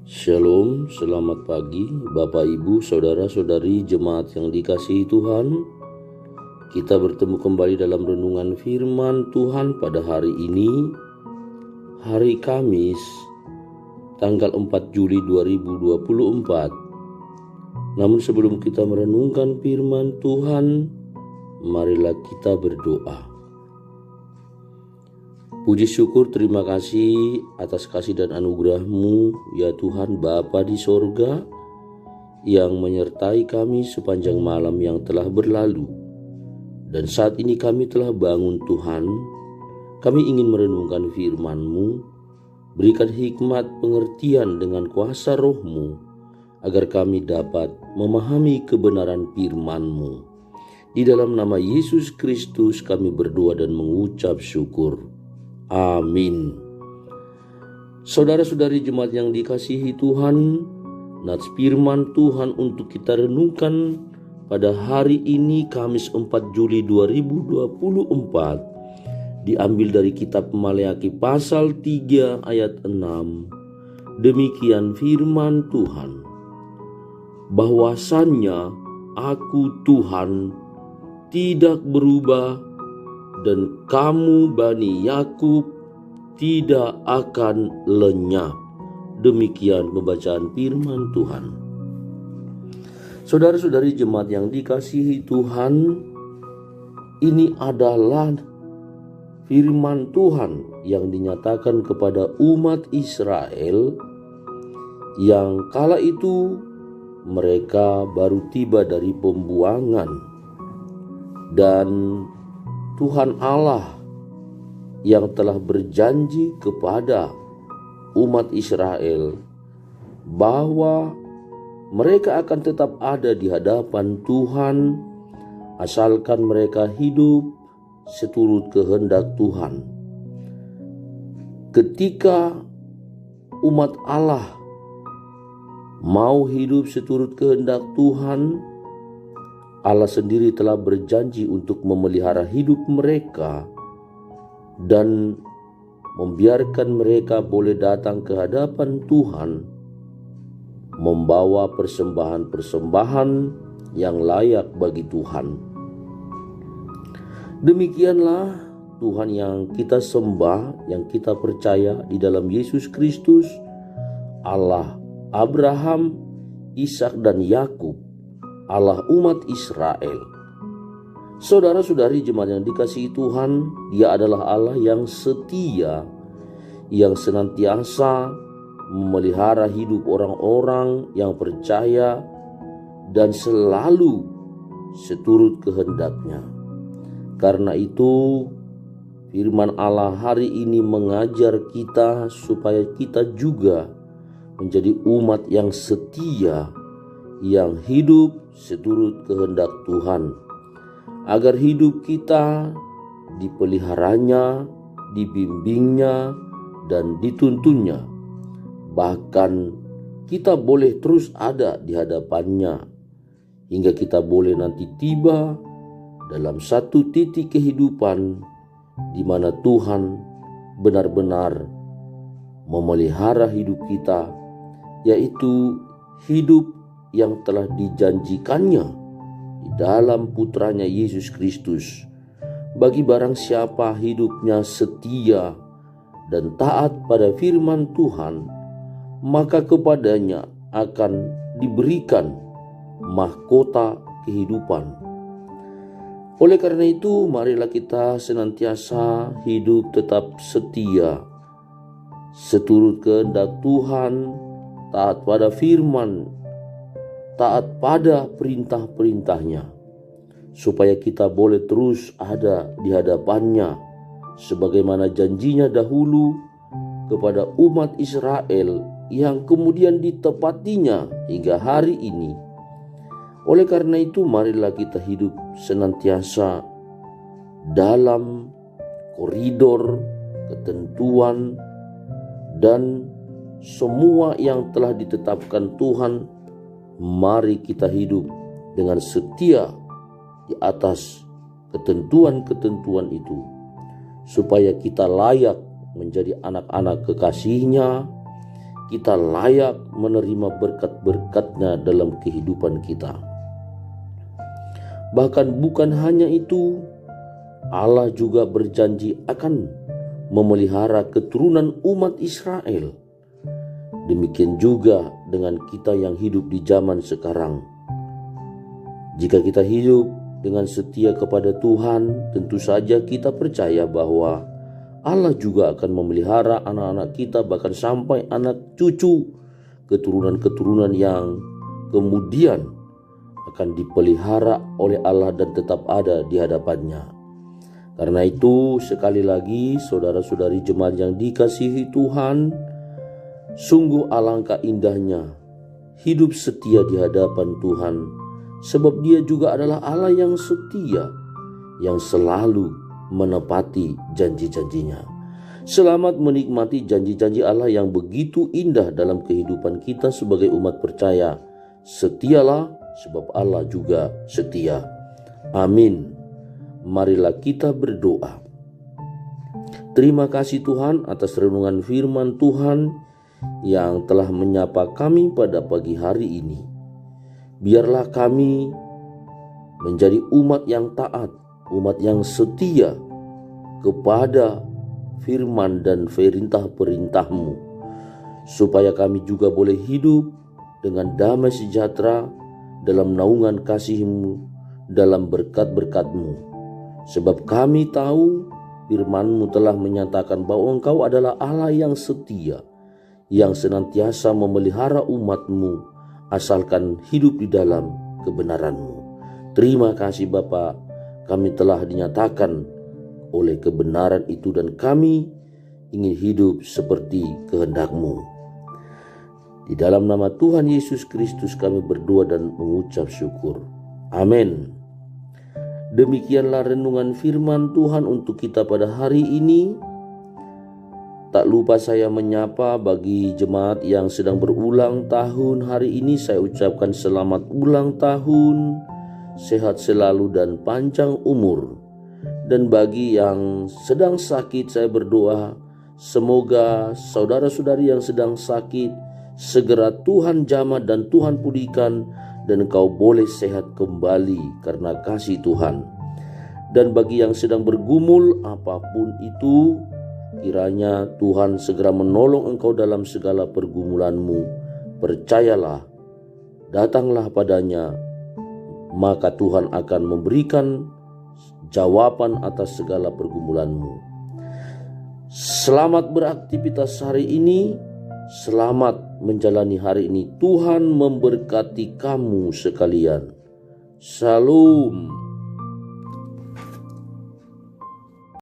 Shalom, selamat pagi Bapak Ibu, Saudara-saudari jemaat yang dikasihi Tuhan. Kita bertemu kembali dalam renungan firman Tuhan pada hari ini, hari Kamis, tanggal 4 Juli 2024. Namun sebelum kita merenungkan firman Tuhan, marilah kita berdoa. Puji syukur terima kasih atas kasih dan anugerah-Mu ya Tuhan Bapa di sorga yang menyertai kami sepanjang malam yang telah berlalu. Dan saat ini kami telah bangun Tuhan, kami ingin merenungkan firman-Mu. Berikan hikmat pengertian dengan kuasa roh-Mu agar kami dapat memahami kebenaran firman-Mu. Di dalam nama Yesus Kristus kami berdoa dan mengucap syukur. Amin. Saudara-saudari jemaat yang dikasihi Tuhan, nats firman Tuhan untuk kita renungkan pada hari ini Kamis 4 Juli 2024 diambil dari kitab Maleakhi pasal 3 ayat 6. Demikian firman Tuhan, bahwasannya Aku Tuhan tidak berubah dan kamu Bani Yakub tidak akan lenyap. Demikian pembacaan firman Tuhan. Saudara-saudari jemaat yang dikasihi Tuhan, ini adalah firman Tuhan yang dinyatakan kepada umat Israel yang kala itu mereka baru tiba dari pembuangan, dan Tuhan Allah yang telah berjanji kepada umat Israel bahwa mereka akan tetap ada di hadapan Tuhan asalkan mereka hidup seturut kehendak Tuhan. Ketika umat Allah mau hidup seturut kehendak Tuhan, Allah sendiri telah berjanji untuk memelihara hidup mereka dan membiarkan mereka boleh datang ke hadapan Tuhan, membawa persembahan-persembahan yang layak bagi Tuhan. Demikianlah Tuhan yang kita sembah, yang kita percaya di dalam Yesus Kristus, Allah Abraham, Ishak dan Yakub, Allah umat Israel. Saudara-saudari jemaat yang dikasihi Tuhan, Dia adalah Allah yang setia, yang senantiasa memelihara hidup orang-orang yang percaya dan selalu seturut kehendak-Nya. Karena itu firman Allah hari ini mengajar kita supaya kita juga menjadi umat yang setia, yang hidup seturut kehendak Tuhan, agar hidup kita dipeliharanya, dibimbingnya, dan dituntunnya. Bahkan kita boleh terus ada di hadapannya, hingga kita boleh nanti tiba dalam satu titik kehidupan di mana Tuhan benar-benar memelihara hidup kita, yaitu hidup yang telah dijanjikannya di dalam putranya Yesus Kristus. Bagi barang siapa hidupnya setia dan taat pada firman Tuhan, maka kepadanya akan diberikan mahkota kehidupan. Oleh karena itu, marilah kita senantiasa hidup tetap setia, seturut kehendak Tuhan, taat pada firman, taat pada perintah-perintahnya, supaya kita boleh terus ada di hadapannya, sebagaimana janjinya dahulu kepada umat Israel yang kemudian ditepatinya hingga hari ini. Oleh karena itu, marilah kita hidup senantiasa dalam koridor, ketentuan, dan semua yang telah ditetapkan Tuhan. Mari kita hidup dengan setia di atas ketentuan-ketentuan itu, supaya kita layak menjadi anak-anak kekasihnya kita layak menerima berkat-berkat-Nya dalam kehidupan kita. Bahkan bukan hanya itu, Allah juga berjanji akan memelihara keturunan umat Israel. Demikian juga dengan kita yang hidup di zaman sekarang. Jika kita hidup dengan setia kepada Tuhan, tentu saja kita percaya bahwa Allah juga akan memelihara anak-anak kita, bahkan sampai anak cucu, keturunan-keturunan yang kemudian akan dipelihara oleh Allah dan tetap ada di hadapannya. Karena itu, sekali lagi saudara-saudari jemaat yang dikasihi Tuhan, sungguh alangkah indahnya hidup setia di hadapan Tuhan, sebab Dia juga adalah Allah yang setia, yang selalu menepati janji-janjinya. Selamat menikmati janji-janji Allah yang begitu indah dalam kehidupan kita sebagai umat percaya. Setialah, sebab Allah juga setia. Amin. Marilah kita berdoa. Terima kasih Tuhan atas renungan firman Tuhan yang telah menyapa kami pada pagi hari ini. Biarlah kami menjadi umat yang taat, umat yang setia kepada firman dan perintah-perintah-Mu, supaya kami juga boleh hidup dengan damai sejahtera dalam naungan kasih-Mu, dalam berkat-berkat-Mu. Sebab kami tahu firman-Mu telah menyatakan bahwa Engkau adalah Allah yang setia, yang senantiasa memelihara umat-Mu, asalkan hidup di dalam kebenaran-Mu. Terima kasih Bapa, kami telah dinyatakan oleh kebenaran itu dan kami ingin hidup seperti kehendak-Mu. Di dalam nama Tuhan Yesus Kristus kami berdoa dan mengucap syukur. Amin. Demikianlah renungan firman Tuhan untuk kita pada hari ini. Tak lupa saya menyapa bagi jemaat yang sedang berulang tahun hari ini. Saya ucapkan selamat ulang tahun, sehat selalu dan panjang umur. Dan bagi yang sedang sakit, saya berdoa semoga saudara-saudari yang sedang sakit segera Tuhan jamah dan Tuhan pulihkan, dan engkau boleh sehat kembali karena kasih Tuhan. Dan bagi yang sedang bergumul apapun itu, kiranya Tuhan segera menolong engkau dalam segala pergumulanmu. Percayalah, datanglah padanya, maka Tuhan akan memberikan jawaban atas segala pergumulanmu. Selamat beraktivitas hari ini. Selamat menjalani hari ini. Tuhan memberkati kamu sekalian. Shalom.